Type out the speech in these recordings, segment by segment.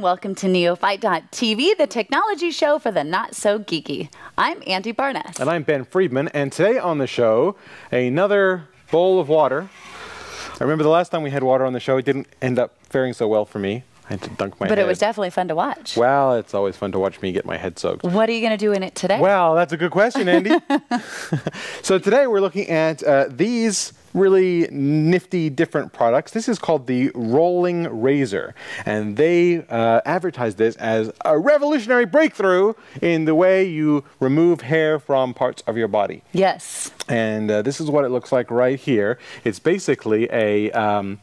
welcome to Neophyte.tv, the technology show for the not-so-geeky. I'm Andy Barness. And I'm Ben Friedman, and today on the show, another bowl of water. I remember the last time we had water on the show, it didn't end up faring so well for me. I had to dunk my head. But it was definitely fun to watch. Well, it's always fun to watch me get my head soaked. What are you going to do in it today? Well, that's a good question, Andy. So today we're looking at these really nifty different products. This is called the Rolling Razor, and they advertise this as a revolutionary breakthrough in the way you remove hair from parts of your body. Yes. And this is what it looks like right here. It's basically a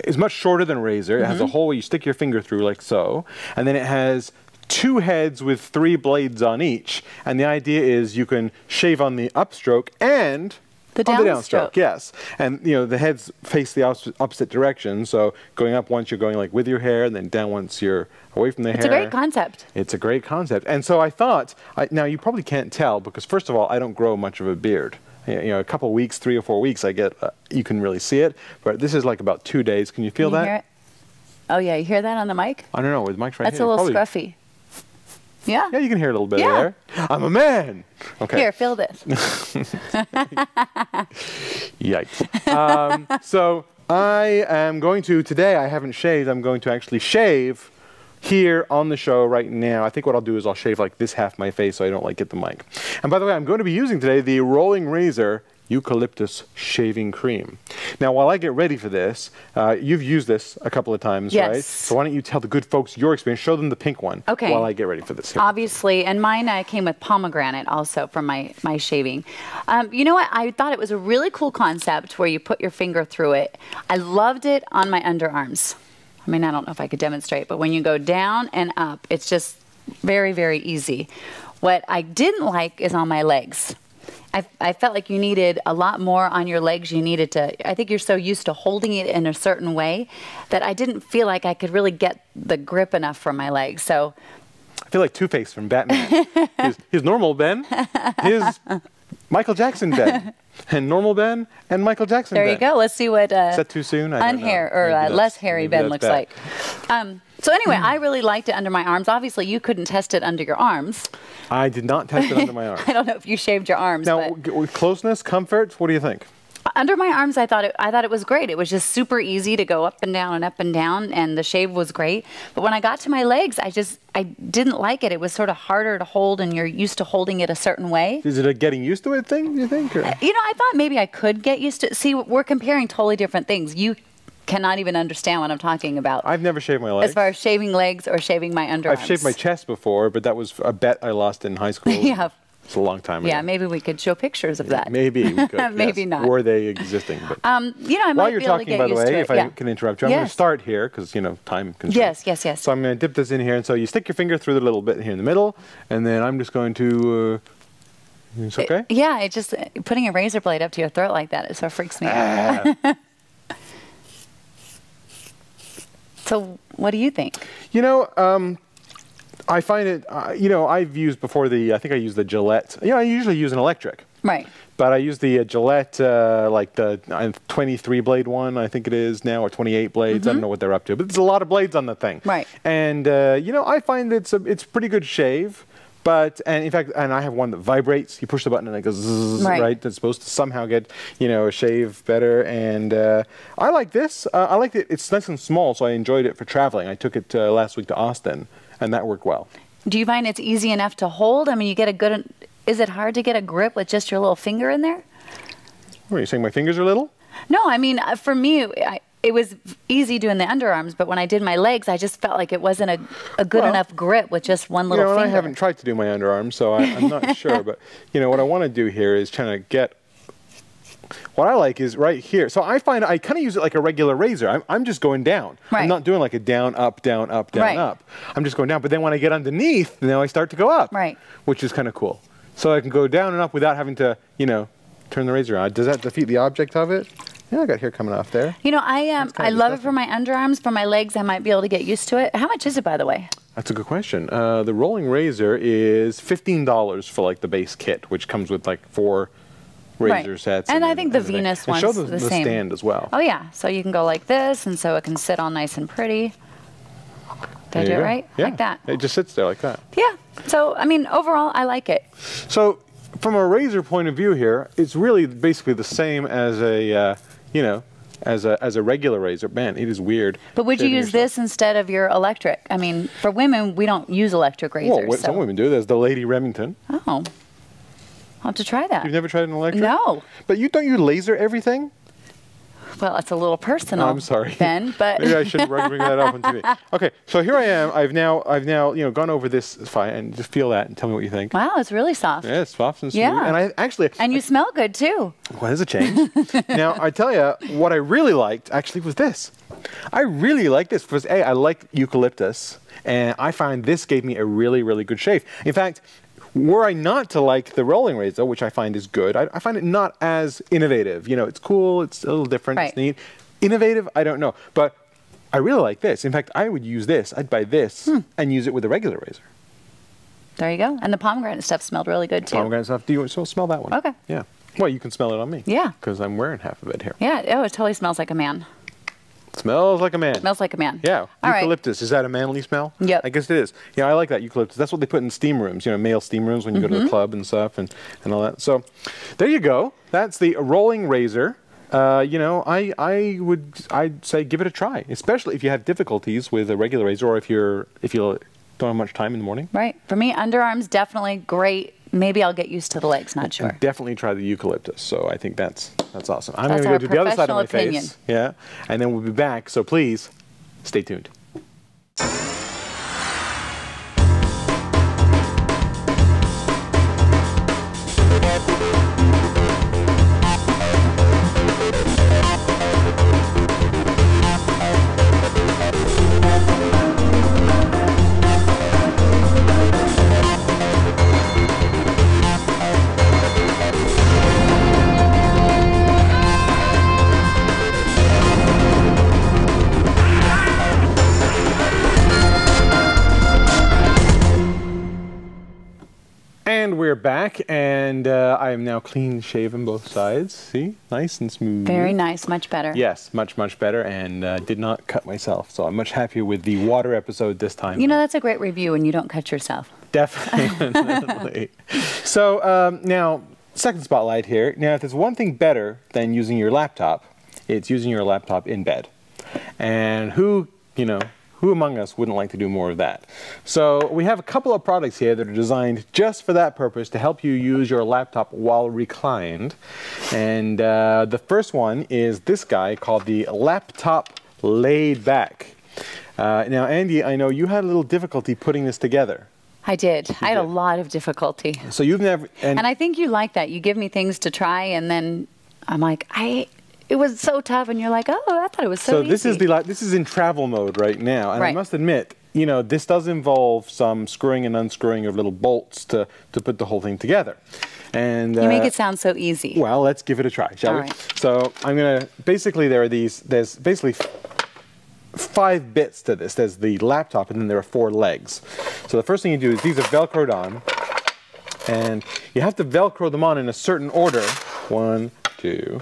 it's much shorter than a razor. It has a hole where you stick your finger through like so, and then it has two heads with 3 blades on each. And the idea is you can shave on the upstroke and the downstroke. Yes. And you know the heads face the opposite direction, so going up once you're going like with your hair, and then down once you're away from the hair. It's a great concept. It's a great concept. And so I thought, now you probably can't tell because first of all, I don't grow much of a beard. You know, a couple of weeks, 3 or 4 weeks, I get, you can really see it. But this is like about 2 days. Can you feel that? Hear it? Oh, yeah. You hear that on the mic? I don't know. With mic's right That's here. a little scruffy. Yeah? Yeah, you can hear a little bit there. I'm a man. Okay. Here, feel this. Yikes. So I am going to, today I haven't shaved. I'm going to actually shave here on the show right now. I think what I'll do is I'll shave like this half my face so I don't like get the mic. And by the way, I'm going to be using today the Rolling Razor Eucalyptus Shaving Cream. Now, while I get ready for this, you've used this a couple of times, yes. right? So why don't you tell the good folks your experience, show them the pink one while I get ready for this. Here. Obviously, and mine came with pomegranate also from my shaving. You know what? I thought it was a really cool concept where you put your finger through it. I loved it on my underarms. I mean, I don't know if I could demonstrate, but when you go down and up, it's just very, very easy. What I didn't like is on my legs. I felt like you needed a lot more on your legs. You needed to, I think you're so used to holding it in a certain way that I didn't feel like I could really get the grip enough from my legs. So I feel like Two-Face from Batman. his normal Ben, his Michael Jackson Ben. And normal Ben and Michael Jackson Ben. There you go. Let's see what is that too soon? less hairy Ben looks like. So anyway, I really liked it under my arms. Obviously, you couldn't test it under your arms. I did not test it under my arms. I don't know if you shaved your arms. Now, with closeness, comfort, what do you think? Under my arms, I thought it was great. It was just super easy to go up and down, and the shave was great. But when I got to my legs, I didn't like it. It was sort of harder to hold, and you're used to holding it a certain way. Is it a getting used to it thing, do you think? Or? You know, I thought maybe I could get used to it. See, we're comparing totally different things. You cannot even understand what I'm talking about. I've never shaved my legs. As far as shaving legs or shaving my underarms. I've shaved my chest before, but that was a bet I lost in high school. Yeah. It's a long time ago. Yeah, maybe we could show pictures of that. Maybe we could. Maybe yes. not. Were they existing? But you know, I might be able to get used to it. While you're talking, by the way, if I can interrupt you, I'm going to start here because, you know, time constraints. Yes. So I'm going to dip this in here. And so you stick your finger through the little bit here in the middle, and then I'm just going to... it's okay? Yeah, it just... Putting a razor blade up to your throat like that, it sort of freaks me out. So what do you think? You know, I find it, you know, I've used before I think I used the Gillette. You know, I usually use an electric. Right. But I use the Gillette, like the 23 blade one, I think it is now, or 28 blades. I don't know what they're up to, but there's a lot of blades on the thing. Right. And, you know, I find it's pretty good shave. But, and in fact, and I have one that vibrates. You push the button and it goes zzz, right? That's supposed to somehow get, you know, a shave better. And I like this. I like it. It's nice and small, so I enjoyed it for traveling. I took it last week to Austin, and that worked well. Do you find it's easy enough to hold? I mean, you get a good, is it hard to get a grip with just your little finger in there? What, are you saying my fingers are little? No, I mean, for me, it was easy doing the underarms, but when I did my legs, I just felt like it wasn't a good enough grip with just one little finger. I haven't tried to do my underarms, so I'm not sure. But, you know, what I want to do here is trying to get... What I like is right here. So I find I kind of use it like a regular razor. I'm just going down. Right. I'm not doing like a down, up, down, up, down, up. I'm just going down. But then when I get underneath, now I start to go up. Right. Which is kind of cool. So I can go down and up without having to, you know, turn the razor on. Does that defeat the object of it? Yeah, I got hair coming off there. You know, I love it for my underarms. For my legs, I might be able to get used to it. How much is it, by the way? That's a good question. The Rolling Razor is $15 for like the base kit, which comes with like 4 razor sets. And I think the Venus one's the same. Show the stand as well. Oh yeah, so you can go like this, and so it can sit all nice and pretty. Did I do it right? Yeah. Like that. It just sits there like that. Yeah. So, I mean, overall, I like it. So, from a razor point of view here, it's really basically the same as a, you know, as a regular razor. Man, it is weird. But would you use this instead of your electric? I mean, for women, we don't use electric razors. Well, some women do. There's the Lady Remington. Oh. I'll have to try that. You've never tried an electric? No. But don't you laser everything? Well, it's a little personal. I'm sorry. Ben, but maybe I shouldn't bring that up on TV. Okay, so here I am. I've now gone over this fine and just feel that and tell me what you think. Wow, it's really soft. Yeah, it's soft and smooth. Yeah. And And you smell good too. Well, there's a change. Now, I tell you, what I really liked actually was this. I really like this because I like eucalyptus, and I find this gave me a really, really good shave. In fact, were I not to like the rolling razor, which I find is good, I find it not as innovative. You know, it's cool, it's a little different, right. It's neat. Innovative, I don't know. But I really like this. In fact, I would use this. I'd buy this and use it with a regular razor. There you go. And the pomegranate stuff smelled really good too. Pomegranate stuff. Do you want to smell that one? Okay. Yeah. Well, you can smell it on me. Yeah. Because I'm wearing half of it here. Yeah. Oh, it totally smells like a man. Smells like a man. Smells like a man. Yeah. All eucalyptus. Right. Is that a manly smell? Yep. I guess it is. Yeah, I like that eucalyptus. That's what they put in steam rooms, you know, male steam rooms when you go to the club and stuff and all that. So there you go. That's the rolling razor. You know, I'd say give it a try, especially if you have difficulties with a regular razor or if you don't have much time in the morning. Right. For me, underarms, definitely great. Maybe I'll get used to the legs, not sure. And definitely try the eucalyptus. So I think that's awesome. I'm going to go to the other side of my face. Yeah. And then we'll be back. So please stay tuned. And we're back, and I am now clean shaven both sides. See? Nice and smooth. Very nice. Much better. Yes, much, much better, and did not cut myself. So I'm much happier with the water episode this time. You know, that's a great review when you don't cut yourself. Definitely. So now, second spotlight here. Now, if there's one thing better than using your laptop, it's using your laptop in bed. And who among us wouldn't like to do more of that? So we have a couple of products here that are designed just for that purpose, to help you use your laptop while reclined. And the first one is this guy called the Laptop Laid Back. Now, Andy, I know you had a little difficulty putting this together. I did. I had a lot of difficulty. So you've never... And I think you like that. You give me things to try, and then I'm like, it was so tough, and you're like, oh, I thought it was so easy. So this is in travel mode right now, and I must admit, you know, this does involve some screwing and unscrewing of little bolts to put the whole thing together. And you make it sound so easy. Well, let's give it a try, shall we? Right. So I'm gonna basically there's basically 5 bits to this. There's the laptop, and then there are 4 legs. So the first thing you do is these are Velcroed on, and you have to Velcro them on in a certain order. 1, 2.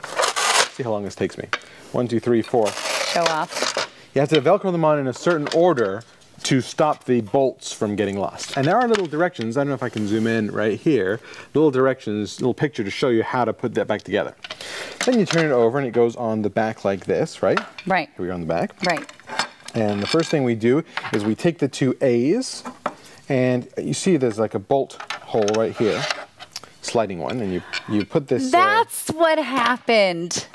See how long this takes me. 1, 2, 3, 4. Show off. You have to Velcro them on in a certain order to stop the bolts from getting lost. And there are little directions. I don't know if I can zoom in right here. Little directions, little picture to show you how to put that back together. Then you turn it over and it goes on the back like this, right? Right. Here we go on the back. Right. And the first thing we do is we take the 2 A's, and you see there's like a bolt hole right here. Sliding one, and you put this... That's what happened.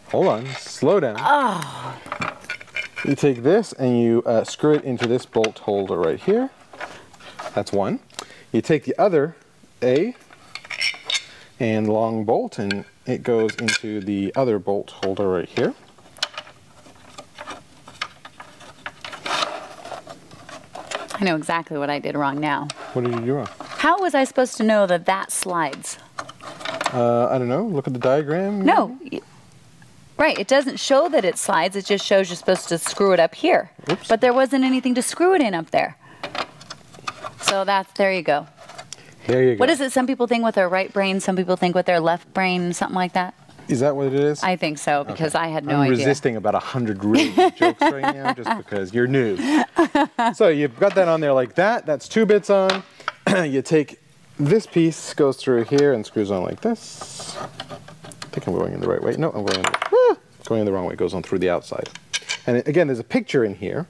Hold on, slow down. Oh. You take this and you screw it into this bolt holder right here. That's one. You take the other A and long bolt, and it goes into the other bolt holder right here. I know exactly what I did wrong now. What did you do wrong? How was I supposed to know that that slides? I don't know. Look at the diagram. No. Right. It doesn't show that it slides. It just shows you're supposed to screw it up here. Oops. But there wasn't anything to screw it in up there. So there you go. There you go. What is it some people think with their right brain, some people think with their left brain, something like that? Is that what it is? I think so, because I had no I'm idea. resisting about 100 really good jokes right now just because you're new. So you've got that on there like that. That's 2 bits on. You take this piece, goes through here and screws on like this. I think I'm going in the right way. No, I'm going in the wrong way. It goes on through the outside. And again, there's a picture in here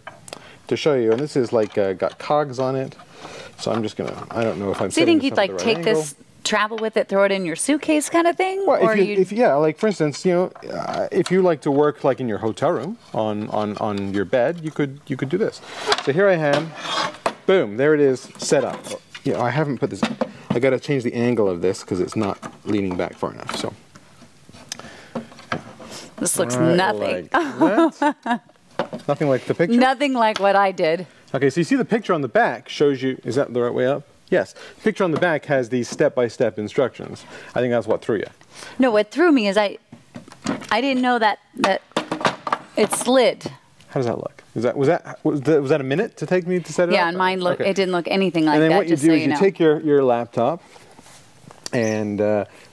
to show you. And this is like got cogs on it. So I'm just going to, I don't know if I'm So you think you'd like take this, travel with it, throw it in your suitcase kind of thing? Well, or yeah, like for instance, you know, if you like to work like in your hotel room on your bed, you could do this. So here I am, boom, there it is, set up. You know, I haven't put this. I got to change the angle of this because it's not leaning back far enough. So this looks nothing. Like nothing like the picture. Nothing like what I did. Okay, so you see the picture on the back shows you. Is that the right way up? Yes. The picture on the back has these step-by-step instructions. I think that's what threw you. No, what threw me is I didn't know that it slid. How does that look? Was that a minute to take me to set it up? Yeah, and mine looked. Okay. It didn't look anything like that. And then what you do is you take your your laptop, and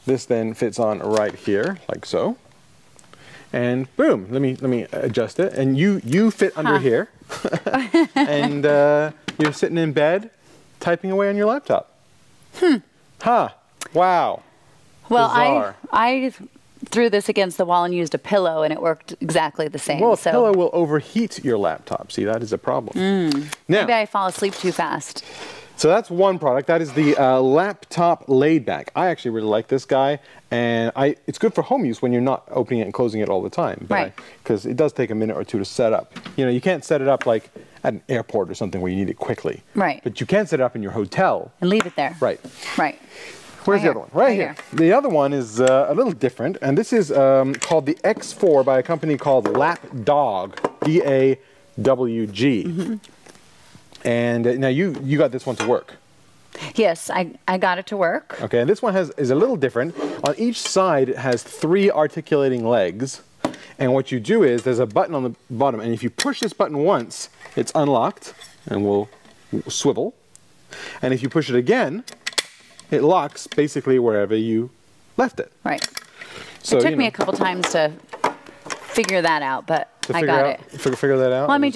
this then fits on right here, like so. And boom, let me adjust it, and you fit under here, and you're sitting in bed, typing away on your laptop. Huh? Wow. Well, bizarre. I threw this against the wall and used a pillow, and it worked exactly the same. Well, a pillow will overheat your laptop. See, that is a problem. Now, maybe I fall asleep too fast. So that's one product. That is the laptop laid back. I actually really like this guy, and it's good for home use when you're not opening it and closing it all the time. Right. Because it does take a minute or two to set up. You know, you can't set it up like at an airport or something where you need it quickly. Right. But you can set it up in your hotel. And leave it there. Right. Right. Where's the other one? Right here. The other one is a little different, and this is called the X4 by a company called Lapdawg, D-A-W-G. And now you got this one to work. Yes, I got it to work. Okay, and this one is a little different. On each side, it has 3 articulating legs. And what you do is there's a button on the bottom, and if you push this button once, it's unlocked and will swivel. And if you push it again, it locks basically wherever you left it. Right. So, it took me a couple times to figure that out, but I got it. Figure that out? Well, I mean,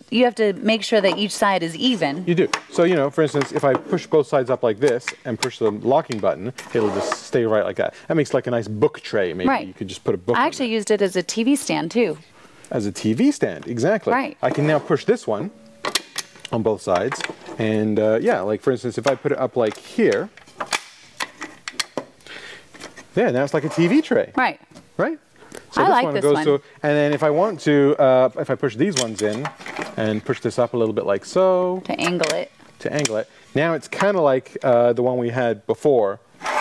you have to make sure that each side is even. You do. So, you know, for instance, if I push both sides up like this and push the locking button, it'll just stay right like that. That makes like a nice book tray, maybe. Right. You could just put a book I actually used it as a TV stand, too. As a TV stand, exactly. Right. I can now push this one on both sides. And, yeah, like, for instance, if I put it up like here, yeah, now it's like a TV tray. Right. Right? So I like this one. And then if I want to, if I push these ones in and push this up a little bit like so. To angle it. To angle it. Now it's kind of like the one we had before.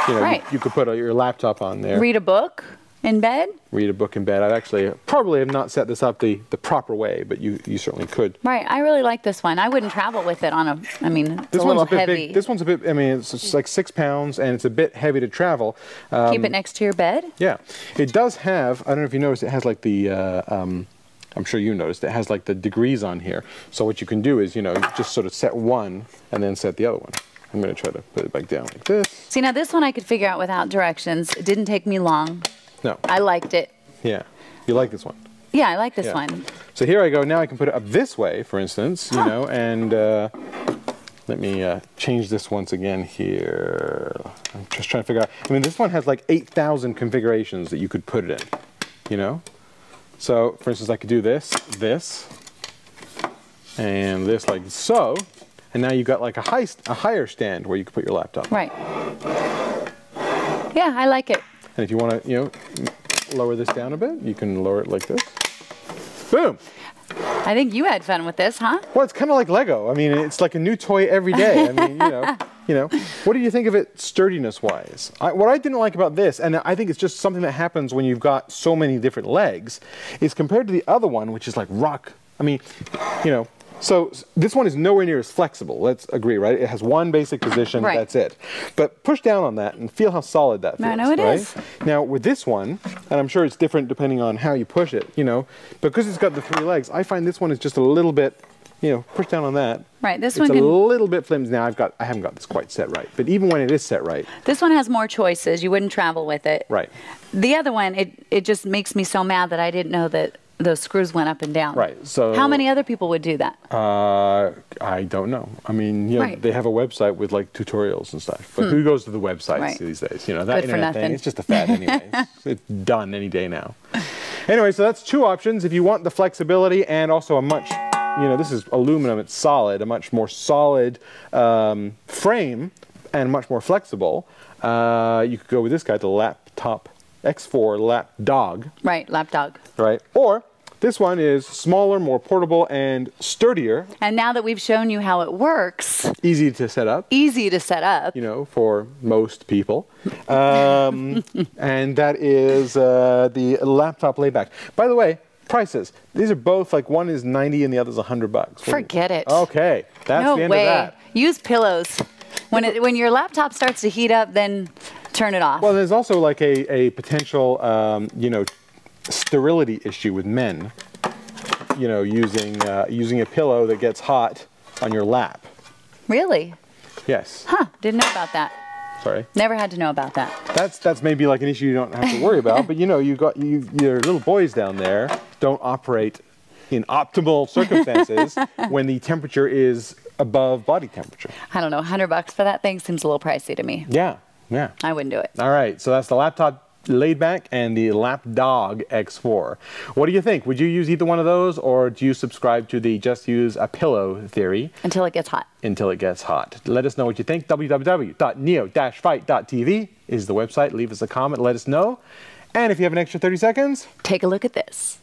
You know, right. you could put your laptop on there. Read a book in bed? Read a book in bed. I actually probably have not set this up the proper way, but you certainly could. Right. I really like this one. I wouldn't travel with it on a, I mean, it's this a little one's a bit heavy. Big. This one's a bit, I mean, it's like 6 pounds and it's a bit heavy to travel. Keep it next to your bed? Yeah. It does have, I don't know if you noticed, it has like the, I'm sure you noticed, it has like the degrees on here. So what you can do is, you know, just sort of set one and then set the other one. I'm going to try to put it back down like this. See, now this one I could figure out without directions. It didn't take me long. No. I liked it. Yeah. You like this one? Yeah, I like this one. So here I go. Now I can put it up this way, for instance, you know, and let me change this once again here. I'm just trying to figure out. I mean, this one has like 8,000 configurations that you could put it in, you know? So, for instance, I could do this, and this like so, and now you've got like a higher stand where you can put your laptop. Right. Yeah, I like it. And if you want to, you know, lower this down a bit, you can lower it like this. Boom! I think you had fun with this, huh? Well, it's kind of like Lego. I mean, it's like a new toy every day. I mean, you know. What do you think of it sturdiness-wise? What I didn't like about this, and I think it's just something that happens when you've got so many different legs, is compared to the other one, which is like rock. I mean, you know. So this one is nowhere near as flexible. Let's agree, right? It has one basic position, right. That's it. But push down on that and feel how solid that feels. I know it is. Now with this one, and I'm sure it's different depending on how you push it, you know, because it's got the 3 legs, I find this one is just a little bit you know, push down on that. Right, this it's one a little bit flimsy. Now I haven't got this quite set right, but even when it is set right. This one has more choices. You wouldn't travel with it. Right. The other one, it just makes me so mad that I didn't know that those screws went up and down. Right. So how many other people would do that? I don't know. I mean, you know, they have a website with like tutorials and stuff, but who goes to the websites these days? You know, that internet thing, it's just a fad anyway. It's done any day now. Anyway, so that's 2 options. If you want the flexibility and also a much, you know, this is aluminum, it's solid, a much more solid frame and much more flexible, you could go with this guy, the Laptop X4 Lapdog. Right, Lapdog. Right. Or this one is smaller, more portable, and sturdier. And now that we've shown you how it works. Easy to set up. Easy to set up. You know, for most people. And that is the Laptop Layback. By the way, prices. These are both, like, one is 90 and the other's $100. Forget it. Okay. That's the end of that. Use pillows. When your laptop starts to heat up, then turn it off. Well, there's also like a potential, you know, sterility issue with men, you know, using a pillow that gets hot on your lap. Really? Yes. Huh, didn't know about that. Sorry? Never had to know about that. That's maybe like an issue you don't have to worry about, but you know, your little boys down there don't operate in optimal circumstances when the temperature is above body temperature. I don't know, $100 for that thing seems a little pricey to me. Yeah, yeah. I wouldn't do it. All right, so that's the Laptop Layback and the Lapdog X4. What do you think? Would you use either one of those, or do you subscribe to the just use a pillow theory? Until it gets hot. Until it gets hot. Let us know what you think. www.neo-fight.tv is the website. Leave us a comment, let us know. And if you have an extra 30 seconds, take a look at this.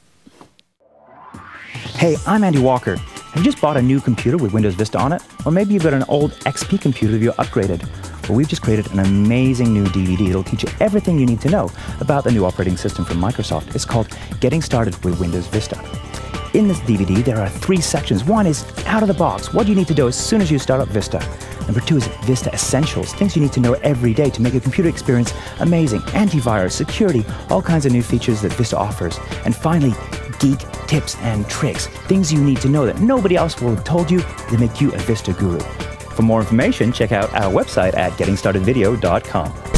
Hey, I'm Andy Walker. Have you just bought a new computer with Windows Vista on it? Or maybe you've got an old XP computer that you're upgraded. Well, we've just created an amazing new DVD that'll teach you everything you need to know about the new operating system from Microsoft. It's called Getting Started with Windows Vista. In this DVD, there are 3 sections. One is out of the box, what you need to do as soon as you start up Vista. Number 2 is Vista Essentials, things you need to know every day to make your computer experience amazing. Antivirus, security, all kinds of new features that Vista offers. And finally, geek tips and tricks, things you need to know that nobody else will have told you that make you a Vista guru. For more information, check out our website at gettingstartedvideo.com.